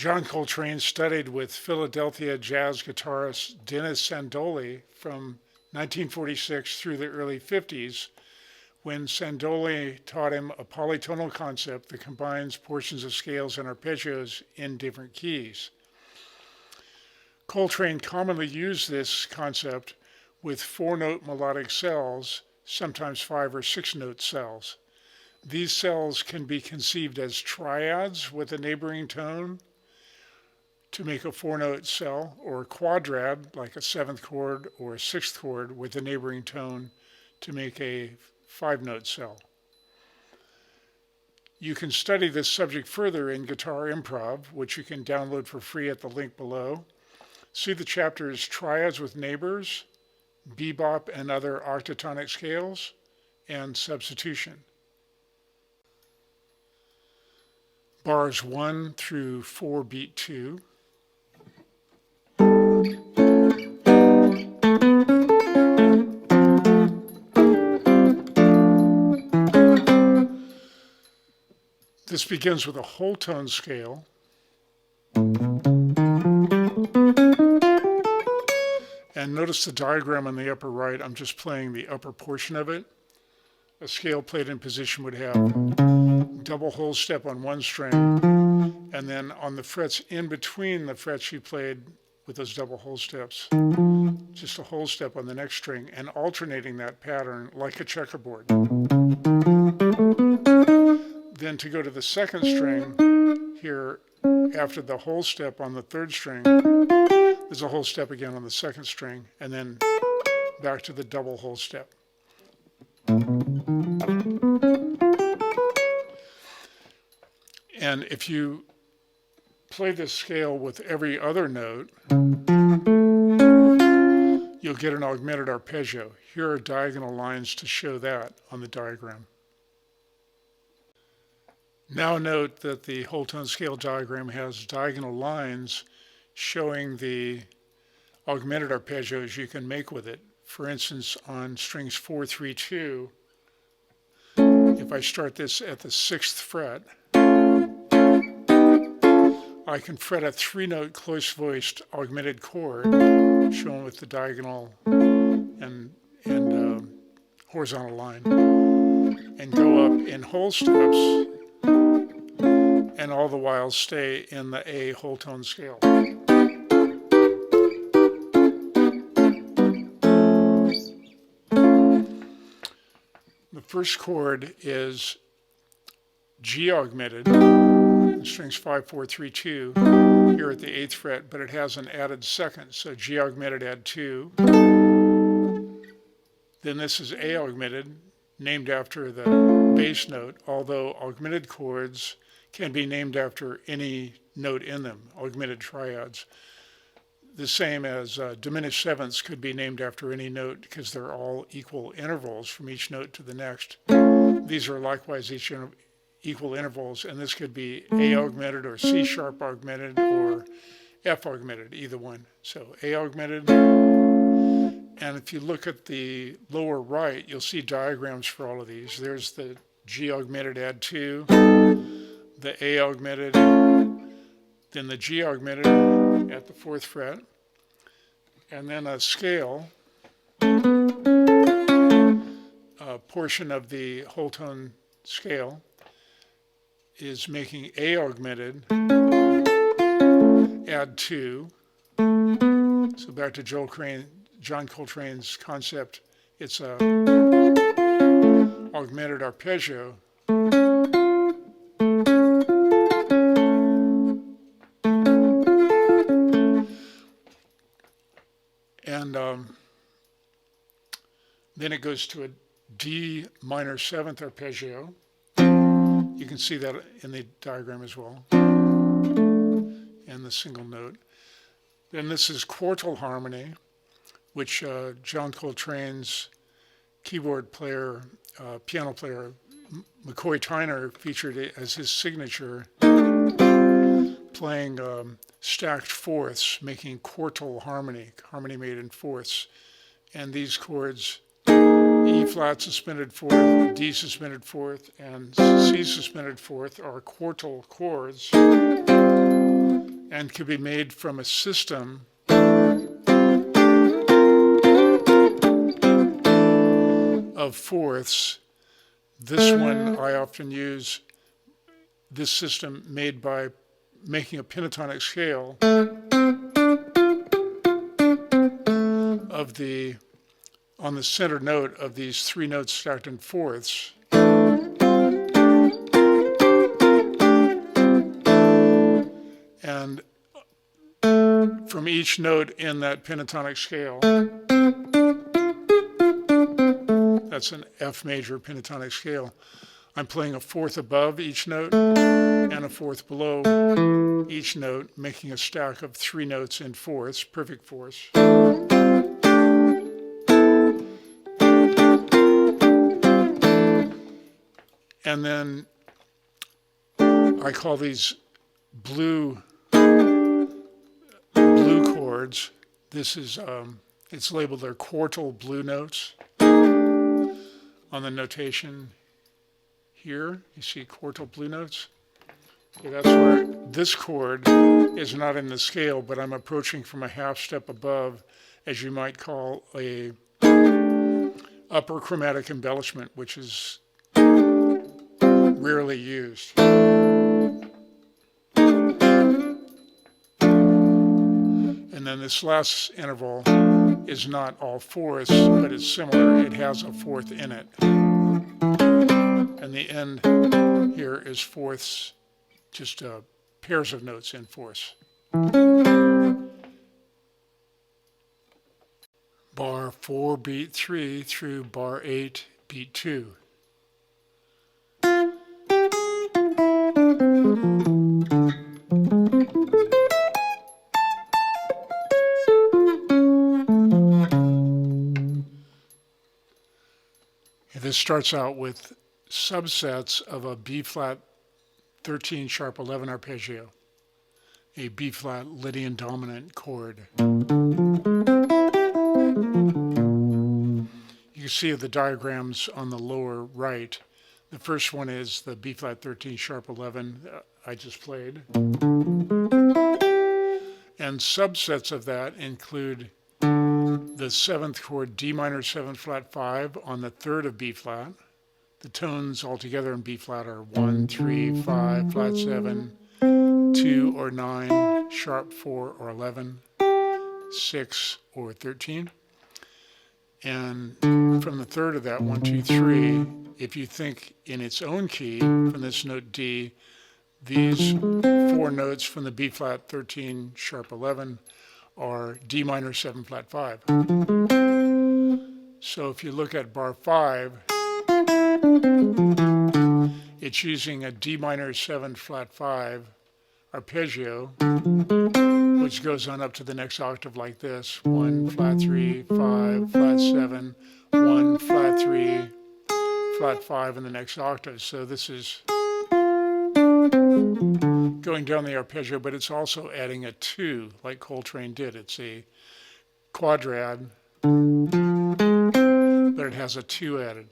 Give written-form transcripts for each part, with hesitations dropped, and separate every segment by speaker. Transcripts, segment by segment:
Speaker 1: John Coltrane studied with Philadelphia jazz guitarist Dennis Sandoli from 1946 through the early 50s, when Sandoli taught him a polytonal concept that combines portions of scales and arpeggios in different keys. Coltrane commonly used this concept with 4-note melodic cells, sometimes 5 or 6-note cells. These cells can be conceived as triads with a neighboring tone to make a 4-note cell, or a quadrad, like a 7th chord or a 6th chord with a neighboring tone to make a 5-note cell. You can study this subject further in Guitar Improv, which you can download for free at the link below. See the chapters Triads with Neighbors, Bebop and Other Octatonic Scales, and Substitution. Bars 1 through 4, beat 2. This begins with a whole tone scale. And notice the diagram on the upper right. I'm just playing the upper portion of it. A scale played in position would have double whole step on one string, and then on the frets in between the frets you played with those double whole steps, just a whole step on the next string, and alternating that pattern like a checkerboard. Then to go to the second string, here after the whole step on the third string, there's a whole step again on the second string, and then back to the double whole step. And if you play this scale with every other note, you'll get an augmented arpeggio. Here are diagonal lines to show that on the diagram. Now note that the whole tone scale diagram has diagonal lines showing the augmented arpeggios you can make with it. For instance, on strings 4, 3, 2, if I start this at the 6th fret, I can fret a 3-note close-voiced augmented chord, shown with the diagonal and horizontal line, and go up in whole steps, and all the while stay in the A whole tone scale. The first chord is G augmented, in strings 5, 4, 3, 2, here at the 8th fret, but it has an added second, so G augmented add 2. Then this is A augmented, named after the bass note, although augmented chords can be named after any note in them, augmented triads. The same as diminished sevenths could be named after any note because they're all equal intervals from each note to the next. These are likewise equal intervals, and this could be A augmented or C sharp augmented or F augmented, either one. So A augmented, and if you look at the lower right, you'll see diagrams for all of these. There's the G augmented add 2, the A augmented, then the G augmented at the 4th fret, and then a scale, a portion of the whole tone scale is making A augmented add 2. So back to John Coltrane's concept, it's a augmented arpeggio. And then it goes to a D minor 7th arpeggio. You can see that in the diagram as well, and the single note. Then this is quartal harmony, which John Coltrane's keyboard player, piano player, McCoy Tyner featured it as his signature, playing stacked fourths, making quartal harmony, harmony made in fourths. And these chords, E flat suspended fourth, D suspended fourth, and C suspended fourth, are quartal chords. and could be made from a system of fourths. This one I often use this system made by making a pentatonic scale of on the center note of these three notes stacked in fourths. And from each note in that pentatonic scale, that's an F major pentatonic scale, I'm playing a fourth above each note and a fourth below each note, making a stack of three notes in fourths, perfect fourths. And then I call these blue chords. This is, it's labeled they're quartal blue notes on the notation here. You see quartal blue notes? Okay, that's where this chord is not in the scale, but I'm approaching from a half step above, as you might call a upper chromatic embellishment, which is rarely used. And then this last interval is not all fourths, but it's similar. It has a fourth in it. And the end here is fourths, just pairs of notes in fourths. Bar 4, beat 3 through bar 8, beat 2. This starts out with subsets of a B flat 13 sharp 11 arpeggio, a B flat Lydian dominant chord. You can see the diagrams on the lower right. The first one is the B flat 13 sharp 11 I just played. And subsets of that include the seventh chord D minor 7 flat 5 on the third of B flat. The tones altogether in B flat are 1, 3, 5, flat 7, 2 or 9, sharp 4 or 11, 6 or 13. And from the third of that, 1, 2, 3, if you think in its own key from this note D, these four notes from the B flat 13 sharp 11 are D minor 7 flat 5. So if you look at bar 5, it's using a D minor 7 flat 5 arpeggio, which goes on up to the next octave like this: 1 flat 3, 5 flat 7, 1 flat 3, flat 5 in the next octave. So this is going down the arpeggio, but it's also adding a 2 like Coltrane did. It's a quadrad, but it has a 2 added.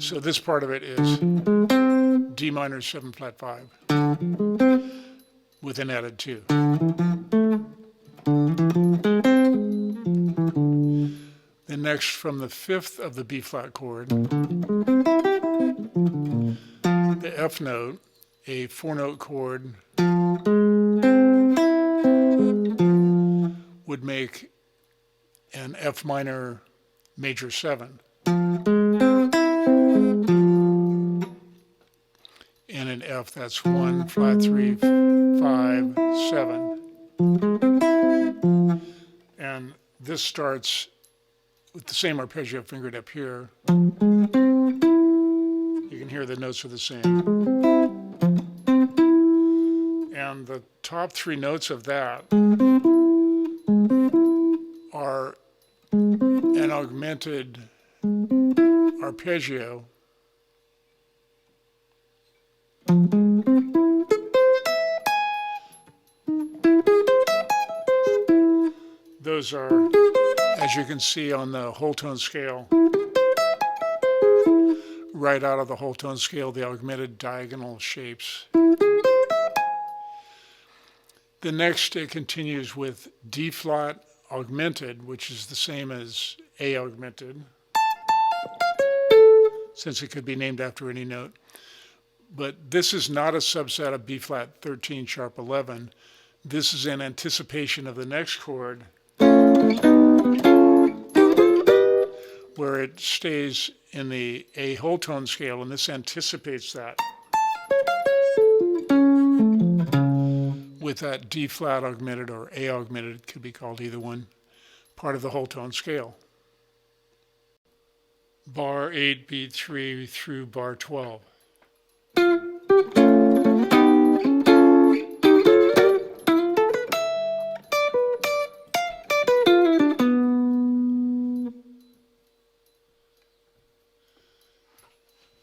Speaker 1: So this part of it is D minor 7 flat 5 with an added 2. Then next, from the fifth of the B flat chord, the F note, a 4-note chord, would make an F minor major 7. And an F, that's 1 flat 3, 5, 7. And this starts with the same arpeggio fingered up here. You can hear the notes are the same. And the top three notes of that are an augmented arpeggio. Those are, as you can see on the whole tone scale, right out of the whole tone scale, the augmented diagonal shapes. The next it continues with D flat augmented, which is the same as A augmented, since it could be named after any note. But this is not a subset of B flat 13 sharp 11. This is in anticipation of the next chord, where it stays in the A whole tone scale, and this anticipates that with that D flat augmented or A augmented, it could be called either one, part of the whole tone scale. Bar 8, beat 3 through bar 12.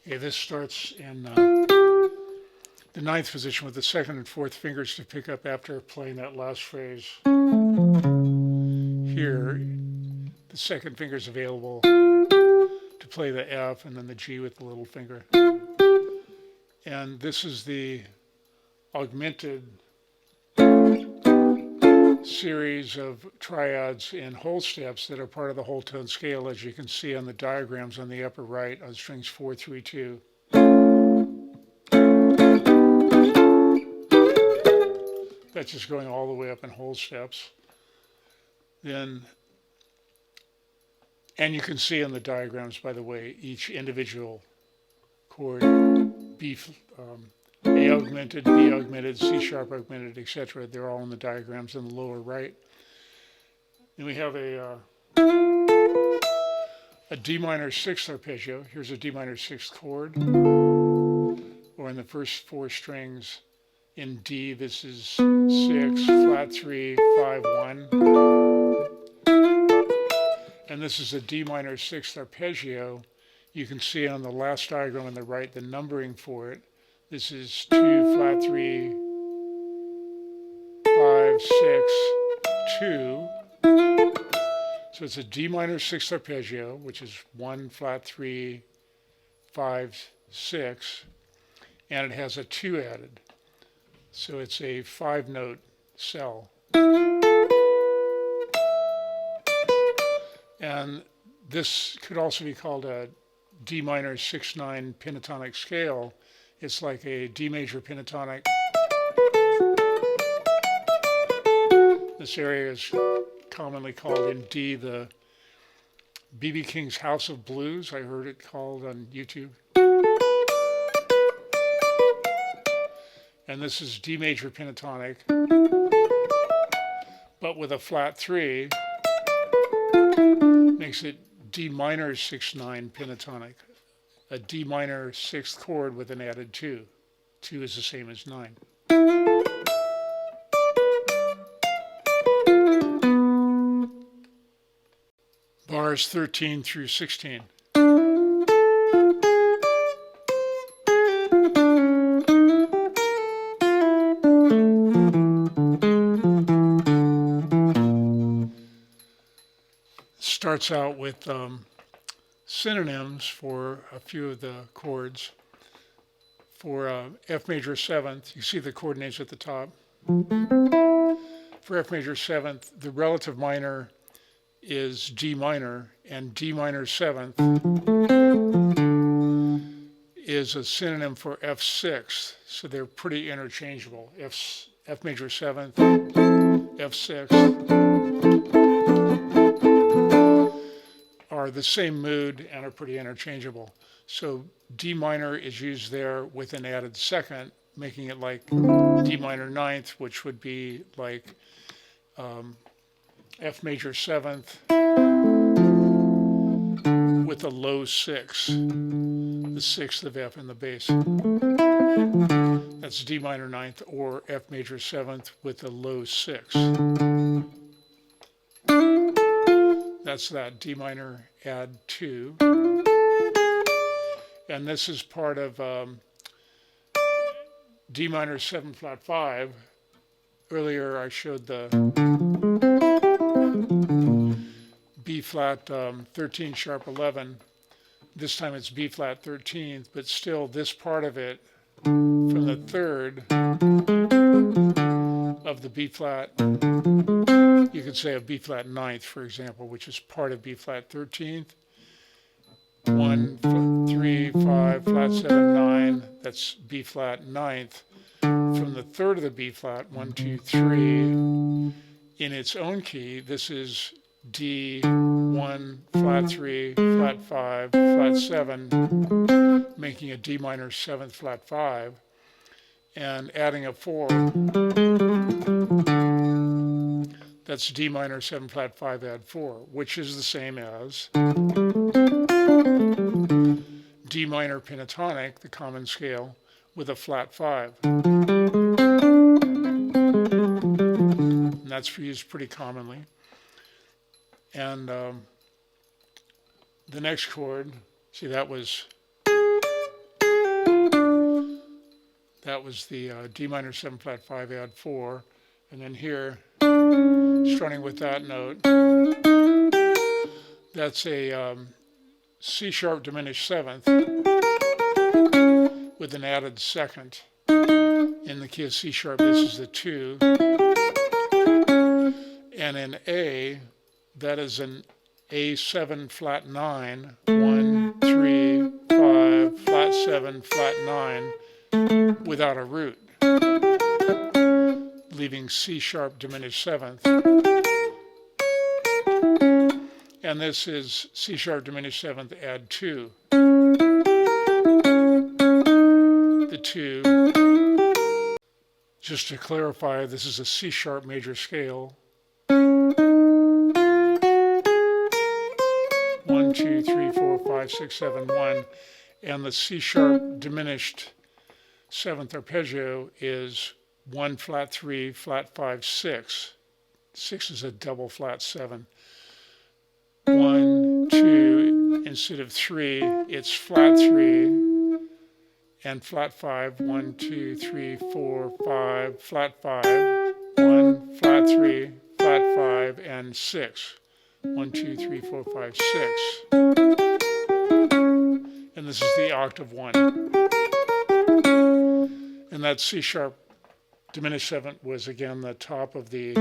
Speaker 1: Okay, this starts in the ninth position with the second and fourth fingers to pick up after playing that last phrase. Here, the second finger is available to play the F and then the G with the little finger. And this is the augmented series of triads in whole steps that are part of the whole tone scale, as you can see on the diagrams on the upper right on strings 4, 3, 2. That's just going all the way up in whole steps. Then, and you can see in the diagrams, by the way, each individual chord, A augmented, B augmented, C sharp augmented, etc. They're all in the diagrams in the lower right. Then we have a D minor sixth arpeggio. Here's a D minor sixth chord, or in the first four strings in D, this is 6, flat 3, 5, 1. And this is a D minor sixth arpeggio. You can see on the last diagram on the right the numbering for it. This is 2, flat 3, 5, 6, 2. So it's a D minor sixth arpeggio, which is 1, flat 3, 5, 6, and it has a 2 added. So it's a 5-note cell. And this could also be called a D minor 6/9 pentatonic scale. It's like a D major pentatonic. This area is commonly called in D the B.B. King's House of Blues. I heard it called on YouTube. And this is D major pentatonic, but with a flat 3, makes it D minor 6/9 pentatonic, a D minor sixth chord with an added 2. 2 is the same as 9. Bars 13 through 16. Starts out with synonyms for a few of the chords. For F major 7th, you see the chord names at the top. For F major 7th, the relative minor is D minor, and D minor 7th is a synonym for F6, so they're pretty interchangeable. F major 7th, F6 are the same mood and are pretty interchangeable. So D minor is used there with an added second, making it like D minor 9th, which would be like F major 7th with a low 6, the 6th of F in the bass. That's D minor 9th or F major 7th with a low 6. That's that D minor add 2. And this is part of D minor 7 flat 5. Earlier I showed the B flat 13 sharp 11. this time it's B flat 13th, but still this part of it from the third of the B flat, you could say a B flat 9th, for example, which is part of B flat 13th. 1, 3, 5, flat 7, 9, that's B flat 9th. From the third of the B flat, 1, 2, 3, in its own key, this is D, 1, flat 3, flat 5, flat 7, making a D minor 7th flat 5, and adding a 4, that's D minor 7 flat 5 add 4, which is the same as D minor pentatonic, the common scale, with a flat 5. And that's used pretty commonly. And the next chord, see that was the D minor 7 flat 5 add 4. And then here, starting with that note, that's a C sharp diminished 7th with an added second. In the key of C sharp, this is the 2. And in A, that is an A7 flat 9, 1, 3, 5, flat 7, flat 9, without a root, leaving C sharp diminished 7th. And this is C sharp diminished 7th add 2. The 2, just to clarify, this is a C sharp major scale. 1, 2, 3, 4, 5, 6, 7, 1. And the C sharp diminished 7th arpeggio is 1, flat 3, flat 5, 6. 6 is a double flat 7. 1, 2, instead of 3, it's flat 3 and flat 5. 1, 2, 3, 4, 5, flat 5. 1, flat 3, flat 5, and 6. 1, 2, 3, 4, 5, 6. And this is the octave 1. And that C sharp diminished 7th was again the top of the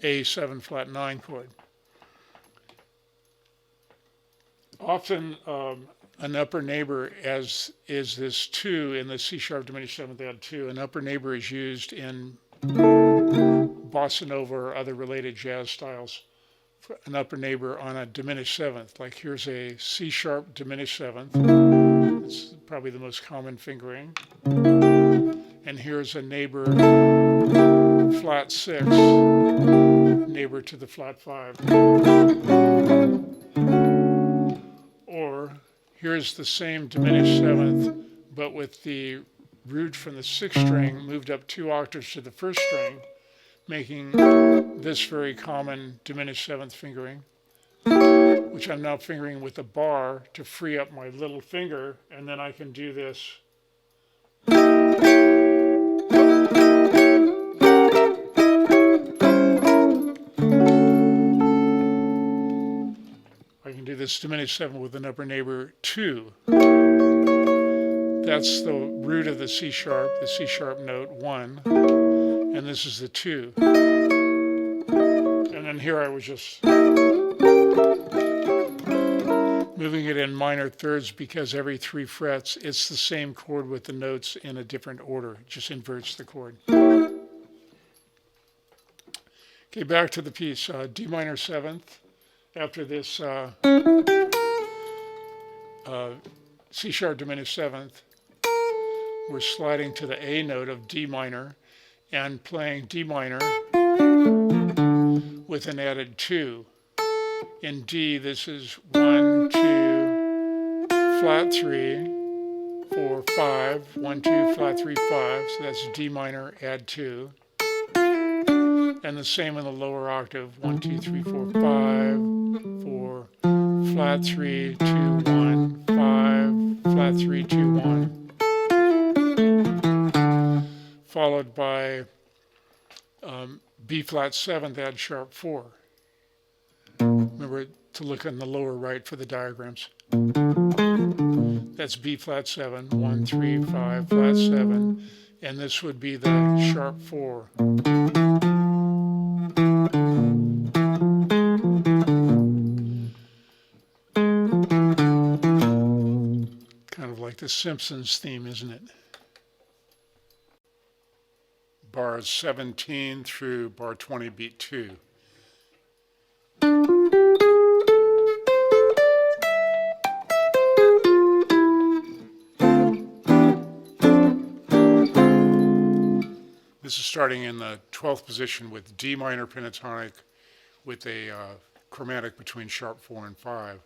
Speaker 1: A7 flat 9 chord. Often an upper neighbor, as is this 2 in the C sharp diminished 7th add 2, an upper neighbor is used in bossa nova or other related jazz styles. An upper neighbor on a diminished 7th. Like here's a C sharp diminished 7th. It's probably the most common fingering. And here's a neighbor flat 6, neighbor to the flat 5. Or here's the same diminished 7th, but with the root from the 6th string moved up 2 octaves to the 1st string, making this very common diminished 7th fingering, which I'm now fingering with a bar to free up my little finger, and then I can do this. I can do this diminished 7 with an upper neighbor 2. That's the root of the C sharp note 1, and this is the 2. And then here I was just moving it in minor thirds because every 3 frets, it's the same chord with the notes in a different order. It just inverts the chord. Okay, back to the piece. D minor 7th. After this C sharp diminished 7th, we're sliding to the A note of D minor and playing D minor with an added 2. In D, this is 1, 2, flat 3, 4, 5, 1, 2, flat 3, 5, so that's D minor, add 2. And the same in the lower octave, 1, 2, 3, 4, 5, 4, flat 3, 2, 1, 5, flat 3, 2, 1. Followed by B flat 7th, add sharp 4, Remember to look on the lower right for the diagrams. That's B flat 7, 1, 3, 5, flat 7, and this would be the sharp 4. Kind of like the Simpsons theme, isn't it? Bars 17 through bar 20, beat 2. This is starting in the 12th position with D minor pentatonic with a chromatic between sharp 4 and 5.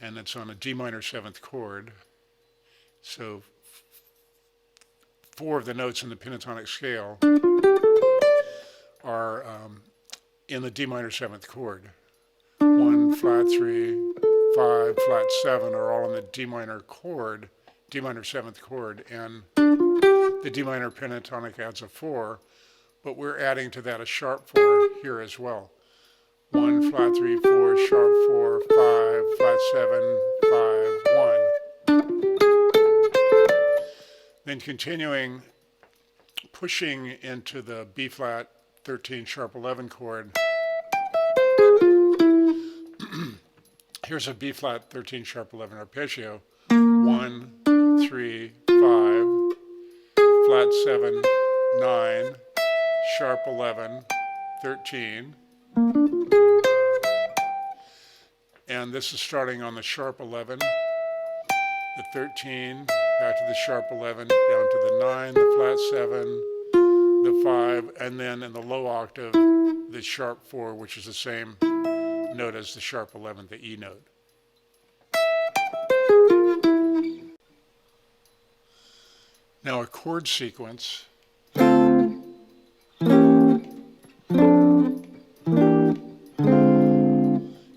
Speaker 1: And it's on a D minor 7th chord. So 4 of the notes in the pentatonic scale are in the D minor 7th chord. 1, flat 3, 5, flat 7 are all in the D minor chord, D minor 7th chord, and the D minor pentatonic adds a 4, but we're adding to that a sharp 4 here as well. 1, flat 3, 4, sharp 4, 5, flat 7, 5, 1. Then continuing, pushing into the B flat 13 sharp 11 chord. Here's a B flat 13 sharp 11 arpeggio. 1, 3, 5, flat 7, 9, sharp 11, 13. And this is starting on the sharp 11, the 13, back to the sharp 11, down to the 9, the flat 7, the 5, and then in the low octave, the sharp 4, which is the same note as the sharp 11, the E note. Now a chord sequence. You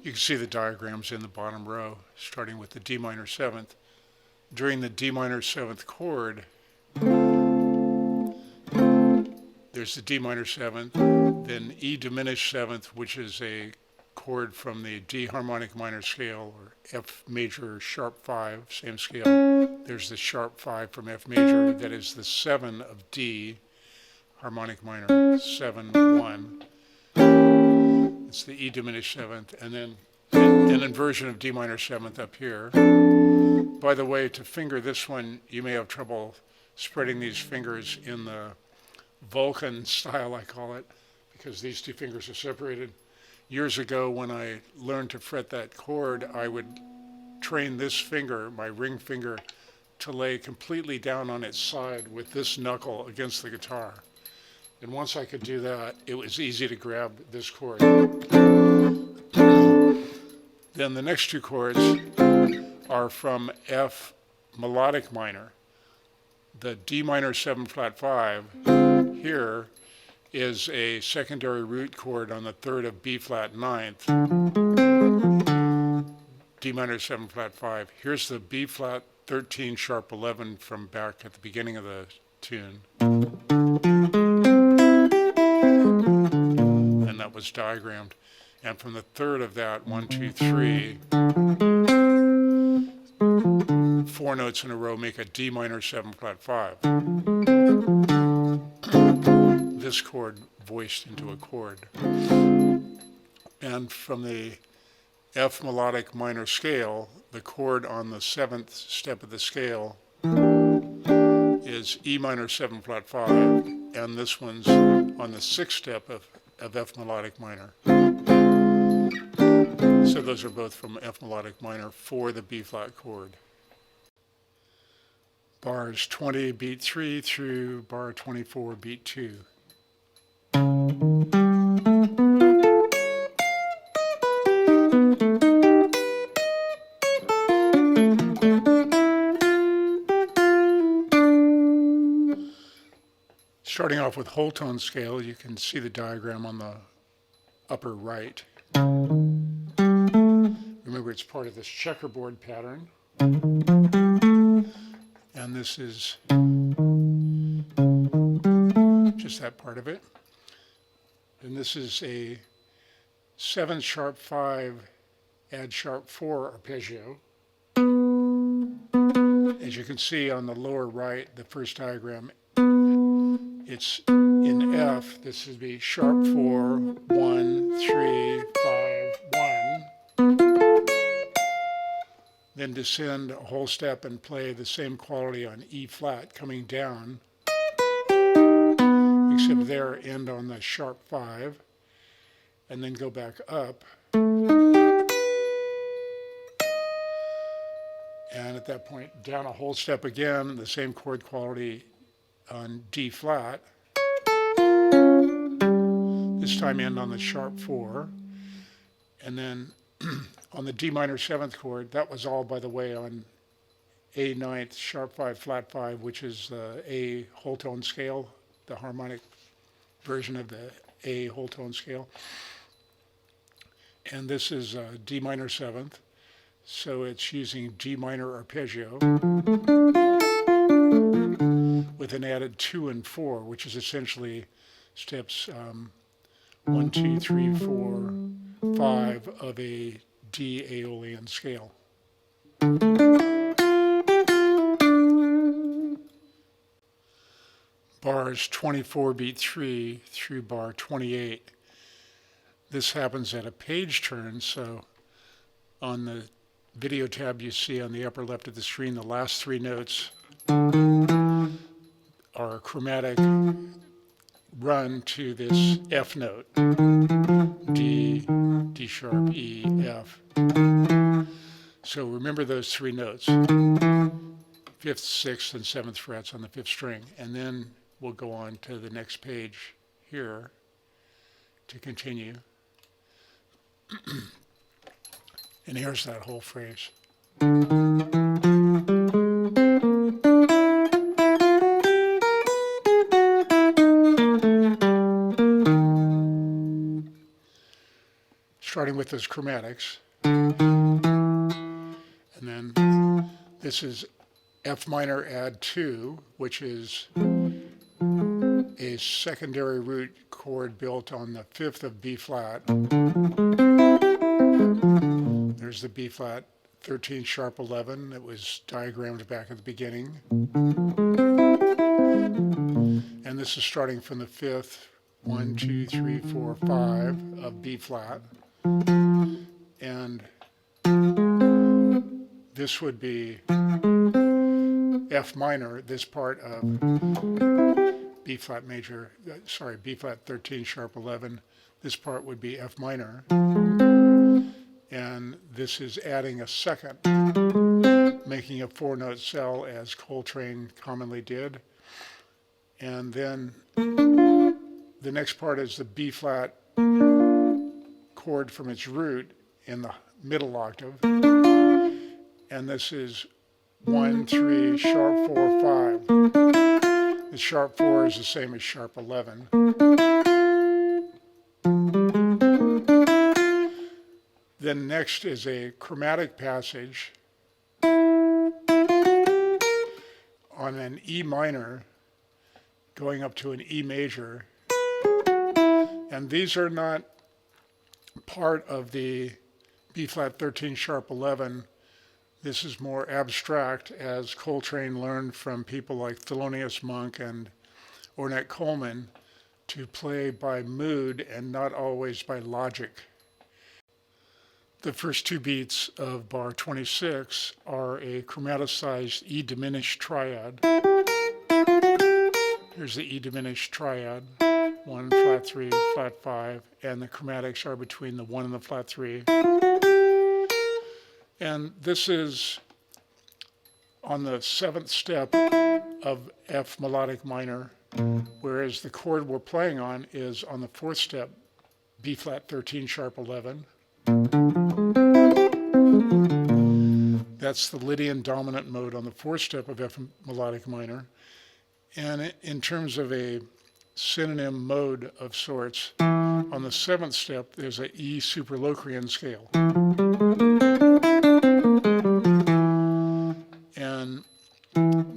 Speaker 1: can see the diagrams in the bottom row, starting with the D minor 7th. During the D minor 7th chord, there's the D minor 7th, then E diminished 7th, which is a chord from the D harmonic minor scale, or F major sharp 5, same scale. There's the sharp 5 from F major, that is the 7 of D, harmonic minor 7, 1. It's the E diminished 7th, and then an inversion of D minor 7th up here. By the way, to finger this one, you may have trouble spreading these fingers in the Vulcan style, I call it, because these two fingers are separated. Years ago, when I learned to fret that chord, I would train this finger, my ring finger, to lay completely down on its side with this knuckle against the guitar. And once I could do that, it was easy to grab this chord. Then the next two chords are from F melodic minor. The D minor 7 flat 5 here is a secondary root chord on the 3rd of B flat 9th. D minor 7 flat 5. Here's the B flat 13 sharp 11 from back at the beginning of the tune. And that was diagrammed. And from the 3rd of that, 1, 2, 3, 4 notes in a row make a D minor 7 flat 5. This chord voiced into a chord. And from the F melodic minor scale, the chord on the 7th step of the scale is E minor 7 flat 5, and this one's on the 6th step of F melodic minor. So those are both from F melodic minor for the B flat chord. Bars 20, beat 3 through bar 24, beat 2. Starting off with whole tone scale, you can see the diagram on the upper right. Remember, it's part of this checkerboard pattern. And this is just that part of it. And this is a 7th sharp 5, add sharp 4 arpeggio. As you can see on the lower right, the first diagram, it's in F. This would be sharp 4, 1, 3, 5, 1. Then descend a whole step and play the same quality on E flat coming down, except there end on the sharp 5, and then go back up. And at that point, down a whole step again, the same chord quality on D flat. This time end on the sharp 4. And then on the D minor 7th chord, that was all, by the way, on A 9th, sharp 5, flat 5, which is the A whole tone scale, the harmonic version of the A whole tone scale. And this is D minor 7th. So it's using D minor arpeggio with an added 2 and 4, which is essentially steps 1, 2, 3, 4, 5 of a D Aeolian scale. Bars 24 beat 3 through bar 28. This happens at a page turn, so on the video tab you see on the upper left of the screen, the last 3 notes are a chromatic run to this F note. D, D sharp, E, F. So remember those 3 notes, 5th, 6th, and 7th frets on the 5th string. And then we'll go on to the next page here to continue. And here's that whole phrase. Starting with those chromatics. And then this is F minor add 2, which is a secondary root chord built on the 5th of B flat. There's the B flat 13 sharp 11 that was diagrammed back at the beginning. And this is starting from the 5th, 1, 2, 3, 4, 5 of B flat. And this would be F minor, this part of B flat major, B flat 13 sharp 11. This part would be F minor. And this is adding a second, making a 4-note cell as Coltrane commonly did. And then the next part is the B flat chord from its root in the middle octave. And this is 1, 3, sharp 4, 5. The sharp 4 is the same as sharp 11. Then next is a chromatic passage on an E minor going up to an E major. And these are not part of the B flat 13 sharp 11. This is more abstract, as Coltrane learned from people like Thelonious Monk and Ornette Coleman to play by mood and not always by logic. The first 2 beats of bar 26 are a chromaticized E diminished triad. Here's the E diminished triad, 1, flat 3, flat 5, and the chromatics are between the 1 and the flat 3. And this is on the 7th step of F melodic minor, whereas the chord we're playing on is on the 4th step, B flat 13 sharp 11. That's the Lydian dominant mode on the 4th step of F melodic minor. And in terms of a synonym mode of sorts, on the 7th step there's an E superlocrian scale. And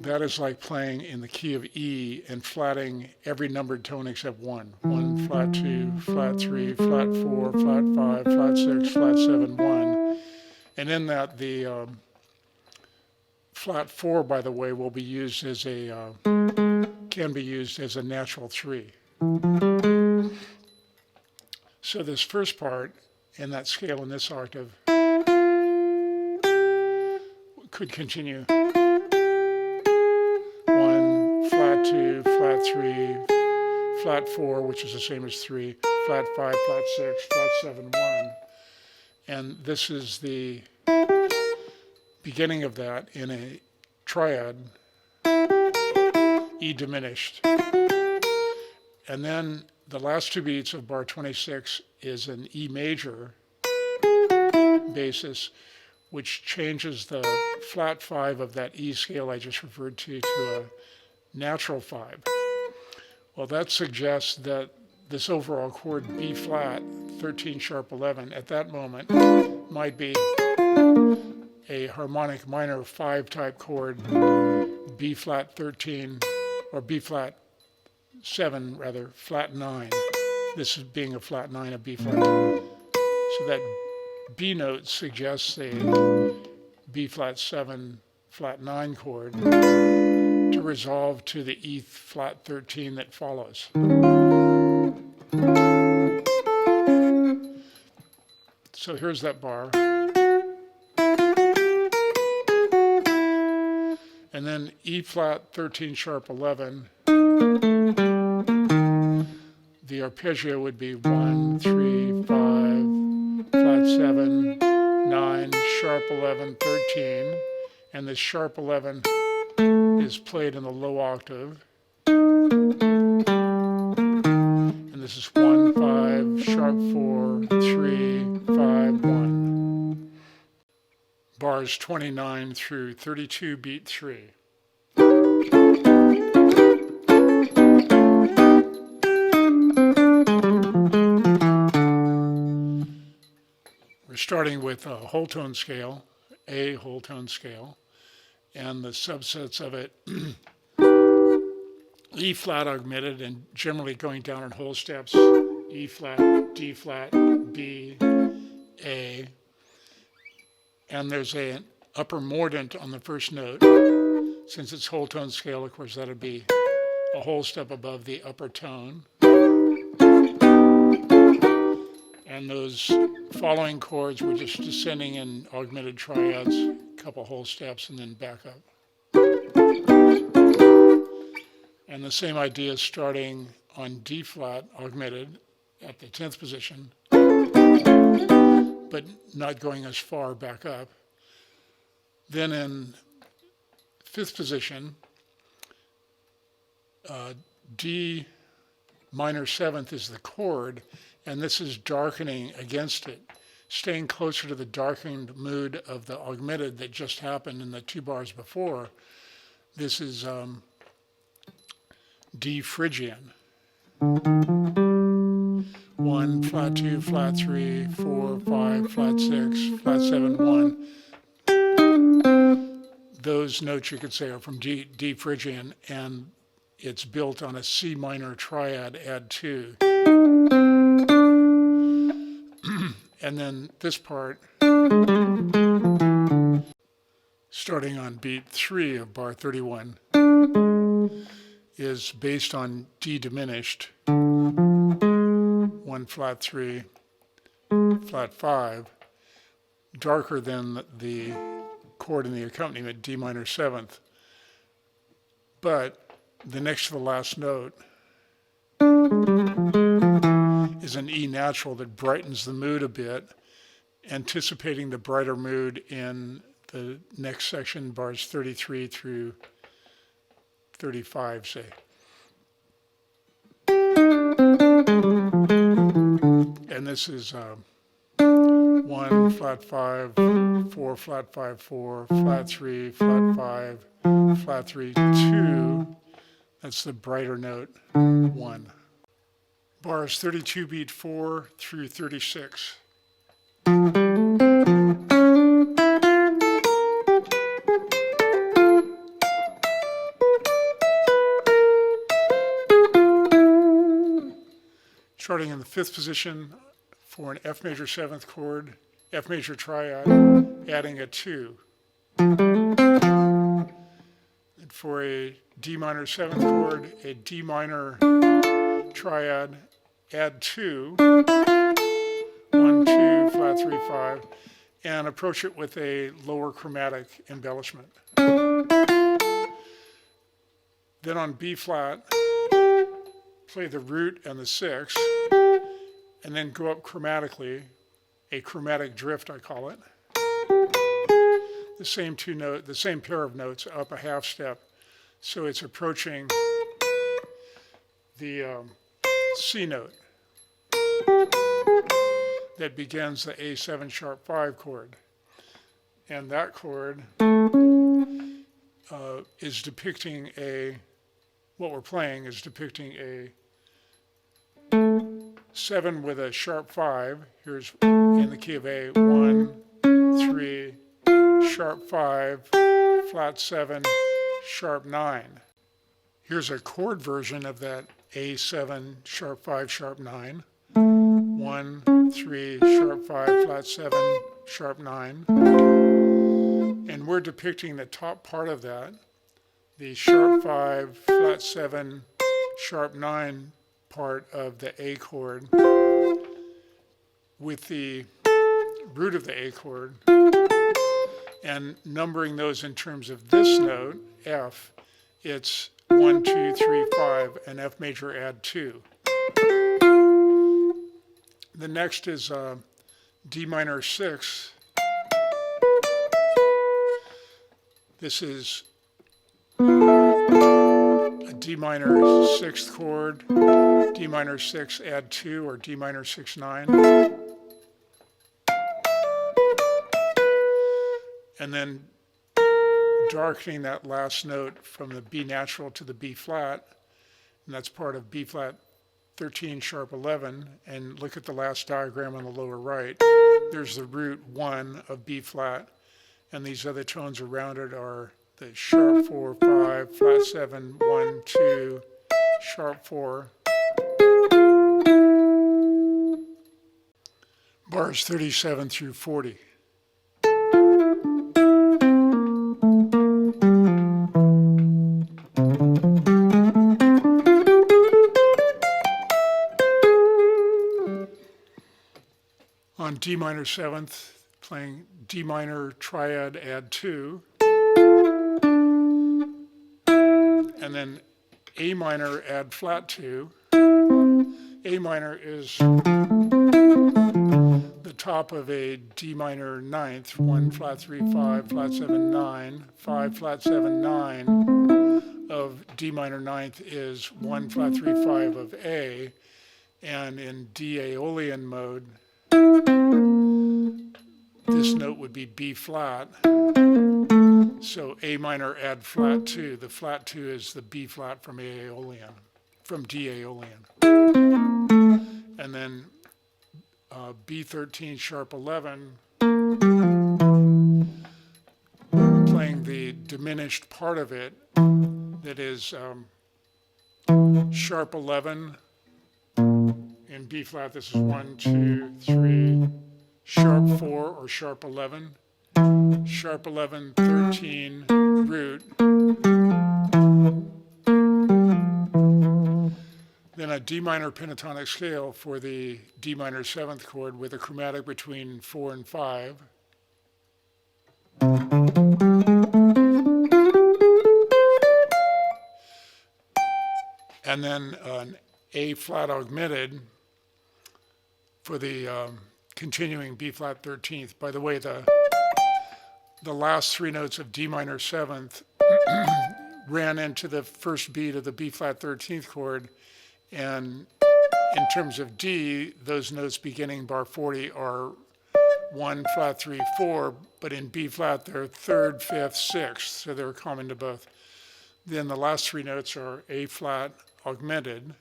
Speaker 1: that that is like playing in the key of E and flatting every numbered tone except one. 1, flat 2, flat 3, flat 4, flat 5, flat 6, flat 7, 1. And in that, the flat 4, by the way, will be used as can be used as a natural 3. So this first part in that scale in this octave could continue 1, flat 2, flat 3, flat 4, which is the same as 3, flat 5, flat 6, flat 7, 1. And this is the beginning of that in a triad, E diminished. And then the last two beats of bar 26 is an E major basis, which changes the flat 5 of that E scale I just referred to a natural 5. Well, that suggests that this overall chord B flat, 13 sharp 11, at that moment might be a harmonic minor 5 type chord, B flat 13, or B flat 7 rather, flat 9. This is being a flat 9 of B flat. So that B note suggests a B flat 7, flat 9 chord to resolve to the E flat 13 that follows. So here's that bar. And then E flat 13 sharp 11. The arpeggio would be 1, 3, 5, flat 7, 9, sharp 11, 13. And this sharp 11 is played in the low octave. And this is 1, 5, sharp 4, 3, 5, 1. Bars 29 through 32, beat 3. We're starting with a whole tone scale, A whole tone scale, and the subsets of it, E flat augmented and generally going down in whole steps, E flat, D flat, B, A, and there's an upper mordant on the first note. Since it's whole tone scale, of course, that would be a whole step above the upper tone. And those following chords were just descending in augmented triads, a couple whole steps, and then back up. And the same idea starting on D flat augmented at the 10th position, but not going as far back up. Then in 5th position, D minor 7th is the chord, and this is darkening against it, staying closer to the darkened mood of the augmented that just happened in the 2 bars before. This is D Phrygian. 1, flat 2, flat 3, 4, 5, flat 6, flat 7, 1. Those notes you could say are from D Phrygian, and it's built on a C minor triad, add 2. And then this part, starting on beat 3 of bar 31, is based on D diminished, 1 flat 3, flat 5, darker than the chord in the accompaniment, D minor 7th. But the next to the last note is an E natural that brightens the mood a bit, anticipating the brighter mood in the next section, bars 33 through 35, say. And this is 1, flat 5, 4, flat 5, 4, flat 3, flat 5, flat 3, 2. That's the brighter note, 1. Bars 32 beat 4 through 36. starting in the 5th position for an F major 7th chord, F major triad, adding a 2. And for a D minor 7th chord, a D minor triad, add 2, 1, 2, flat 3, 5, and approach it with a lower chromatic embellishment. Then on B flat, play the root and the 6, and then go up chromatically, a chromatic drift I call it. The same pair of notes up a half step, so it's approaching the C note that begins the A7 sharp 5 chord. And that chord is depicting what we're playing is depicting a 7 with a sharp 5. Here's in the key of A, 1, 3, sharp 5, flat 7, sharp 9. Here's a chord version of that A7, sharp 5, sharp 9. 1, 3, sharp 5, flat 7, sharp 9. And we're depicting the top part of that, the sharp 5, flat 7, sharp 9 part of the A chord with the root of the A chord, and numbering those in terms of this note, F, it's 1, 2, 3, 5, and F major add 2. The next is D minor 6. This is a D minor 6th chord, D minor 6 add 2, or D minor 6, 9. And then darkening that last note from the B natural to the B flat, and that's part of B flat 13 sharp 11, and look at the last diagram on the lower right. There's the root 1 of B flat, and these other tones around it are the sharp 4, 5, flat 7, 1, 2, sharp 4. Bars 37 through 40. On D minor 7th, playing D minor triad add 2, and then A minor add flat 2. A minor is the top of a D minor 9th, 1 flat 3 5 flat 7 9, 5 flat 7 9 of D minor 9th is 1 flat 3 5 of A, and in D Aeolian mode, this note would be B flat. So A minor add flat 2. The flat 2 is the B flat from Aeolian, from D Aeolian. And then B13 sharp 11, playing the diminished part of it, that is sharp 11 in B flat. This is 1, 2, 3, sharp 4 or sharp 11, sharp 11, 13, root, then a D minor pentatonic scale for the D minor 7th chord with a chromatic between 4 and 5. And then an A flat augmented for the continuing B flat 13th. By the way, the last 3 notes of D minor 7th ran into the first beat of the B flat 13th chord, and in terms of D, those notes beginning bar 40 are 1 flat 3 4, but in B flat they're 3rd, 5th, 6th, so they're common to both. Then the last 3 notes are A flat augmented.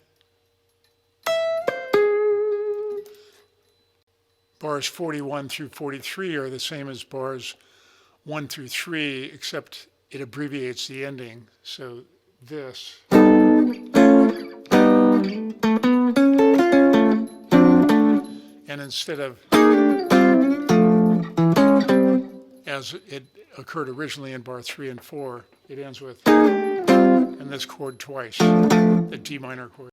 Speaker 1: Bars 41 through 43 are the same as bars 1 through 3, except it abbreviates the ending. So this. And instead of, as it occurred originally in bar 3 and 4, it ends with, and this chord twice, the D minor chord.